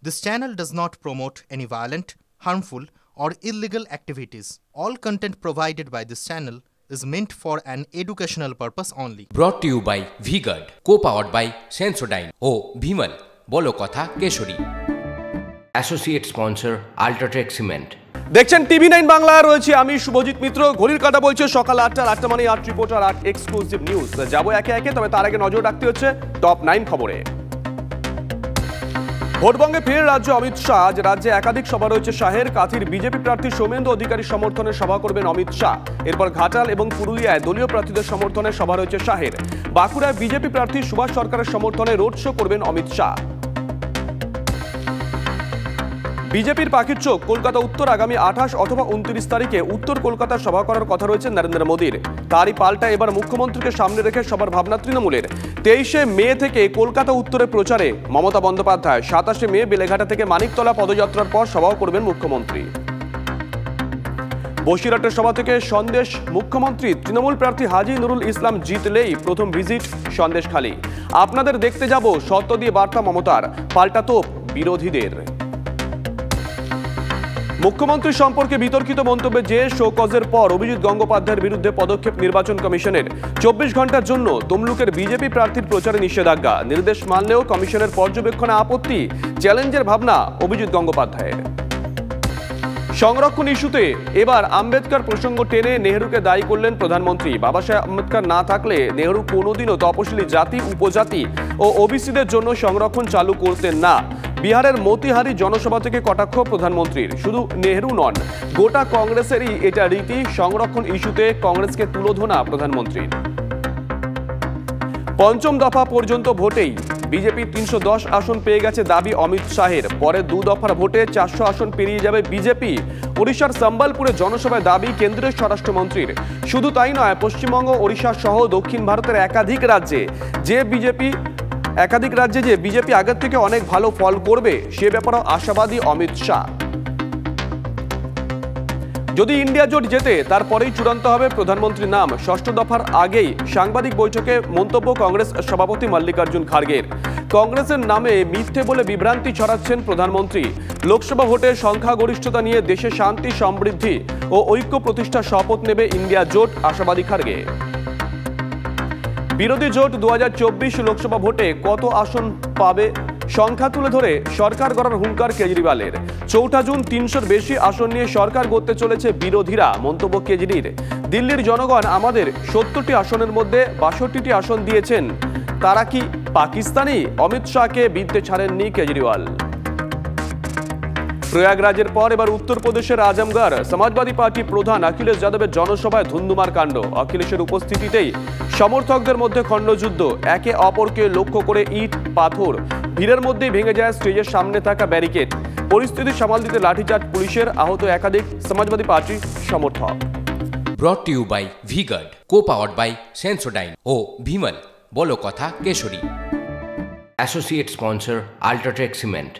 This channel does not promote any violent, harmful, or illegal activities. All content provided by this channel is meant for an educational purpose only. Brought to you by V-Guard, co-powered by Sensodyne O Bhimal, বলো কথা Keshari. Associate sponsor Ultratech Cement। দেখছেন TV9 Bangla, রয়েছে আমি শুভজিৎ মিত্র। ঘড়ির কাঁটা বলছে সকাল 8টা মানে 8 রিপোর্টার 8 এক্সক্লুসিভ নিউজ। যাবো একে একে, তবে তার আগে নজর রাখতে হচ্ছে টপ 9 খবরে। ভোটবঙ্গে ফের রাজ্যে অমিত শাহ। আজ রাজ্যে একাধিক সভা রয়েছে শাহের। কাথির বিজেপি প্রার্থী সৌমেন্দু অধিকারী সমর্থনে সভা করবেন অমিত শাহ। এরপর ঘাটাল এবং পুরুলিয়ায় দলীয় প্রার্থীদের সমর্থনে সভা রয়েছে শাহের। বাঁকুড়ায় বিজেপি প্রার্থী সুভাষ সরকারের সমর্থনে রোড শো করবেন অমিত শাহ। বিজেপির পাখির চোখ কলকাতা উত্তর আগামী 28 অথবা 29 তারিখে উত্তর কলকাতায় সভা করার কথা রয়েছে নরেন্দ্র মোদীর। তারই পাল্টা এবার মুখ্যমন্ত্রীকে সামনে রেখে সবার ভাবনা তৃণমূলের। 23শে মে থেকে কলকাতা উত্তরে প্রচারে মমতা বন্দ্যোপাধ্যায়। 27শে মে বেলেঘাটা থেকে মানিকতলা পদযাত্রার পর সভাও করবেন মুখ্যমন্ত্রী। বসিরহাটের সভা থেকে সন্দেশ মুখ্যমন্ত্রী। তৃণমূল প্রার্থী হাজী নুরুল ইসলাম জিতলেই প্রথম ভিজিট সন্দেশখালী। আপনাদের দেখতে যাব, সত্য দিয়ে বার্তা মমতার, পাল্টা তোপ বিরোধীদের। মুখ্যমন্ত্রী সম্পর্কে বিতর্কিত মন্তব্যে যে শোকজের পর অভিজিৎ গঙ্গোপাধ্যায়ের বিরুদ্ধে পদক্ষেপ নির্বাচন কমিশনের। 24 ঘন্টার জন্য তমলুকের বিজেপি প্রার্থীর প্রচারে নিষেধাজ্ঞা। নির্দেশ মানলেও কমিশনের পর্যবেক্ষণে আপত্তি। চ্যালেঞ্জের ভাবনা অভিজিৎ গঙ্গোপাধ্যায়ের। সংরক্ষণ ইস্যুতে এবার আম্বেদকর প্রসঙ্গ টেনে নেহরুকে দায়ী করলেন প্রধানমন্ত্রী। বাবা সাহেব আম্বেদকর না থাকলে নেহরু কোনোদিনও তপশিলি জাতি, উপজাতি ও ওবিসিদের জন্য সংরক্ষণ চালু করতেন না। বিহারের মতিহারি জনসভা থেকে কটাক্ষ প্রধানমন্ত্রীর। শুধু নেহরু নন, গোটা কংগ্রেসেরই এটা রীতি। সংরক্ষণ ইস্যুতে কংগ্রেসকে তুলোধনা প্রধানমন্ত্রীর। পঞ্চম দফা পর্যন্ত ভোটেই বিজেপি 310 আসন পেয়ে গেছে দাবি অমিত শাহের। পরে 2 দফার ভোটে 400 আসন পেরিয়ে যাবে বিজেপি। ওড়িশার সম্বলপুরে জনসভায় দাবি কেন্দ্রীয় স্বরাষ্ট্রমন্ত্রীর। শুধু তাই নয়, পশ্চিমবঙ্গ, ওড়িশা সহ দক্ষিণ ভারতের একাধিক রাজ্যে যে বিজেপি আগের থেকে অনেক ভালো ফল করবে, সে ব্যাপারেও আশাবাদী অমিত শাহ। যদি ইন্ডিয়া জোট জেতে তারপরেই চূড়ান্ত হবে প্রধানমন্ত্রীর নাম। 6ষ্ঠ দফার আগেই সাংবাদিক বৈঠকে মন্তব্য কংগ্রেস সভাপতি মল্লিকার্জুন খার্গের। কংগ্রেসের নামে মিথ্যে বলে বিভ্রান্তি ছড়াচ্ছেন প্রধানমন্ত্রী। লোকসভা ভোটে সংখ্যাগরিষ্ঠতা নিয়ে দেশে শান্তি, সমৃদ্ধি ও ঐক্য প্রতিষ্ঠার শপথ নেবে ইন্ডিয়া জোট, আশাবাদী খার্গে। বিরোধী জোট 2024 লোকসভা ভোটে কত আসন পাবে সংখ্যা তুলে ধরে সরকার গড়ার হুঙ্কার কেজরিওয়ালের। 4 জুন 300-র বেশি আসন নিয়ে সরকার গড়তে চলেছে বিরোধীরা, মন্তব্য কেজরির। দিল্লির জনগণ আমাদের 70টি আসনের মধ্যে 62টি আসন দিয়েছেন। তারা কি পাকিস্তানি? অমিত শাহকে বিদ্যে ছাড়েননি কেজরিওয়াল। প্রয়াগরাজের পর এবার উত্তরপ্রদেশের আজমগড়। সমাজবাদী পার্টি প্রধান অখিলেশ যাদবের জনসভায় ধুন্ধুমার কাণ্ড। অখিলেশের উপস্থিতিতেই সমর্থকদের মধ্যে খণ্ডযুদ্ধ। একে অপরকে লক্ষ্য করে ইট, পাথর। ভিড়ের মধ্যেই ভেঙে যায় স্টেজের সামনে থাকা ব্যারিকেড। পরিস্থিতি সামাল দিতে লাঠিচার্জ পুলিশের। আহত একাধিক সমাজবাদী পার্টির সমর্থক। Brought to you by V-Guard, co-powered by Sensodyne O Bhimal, বলো কথা Keshari. Associate sponsor Ultratech Cement।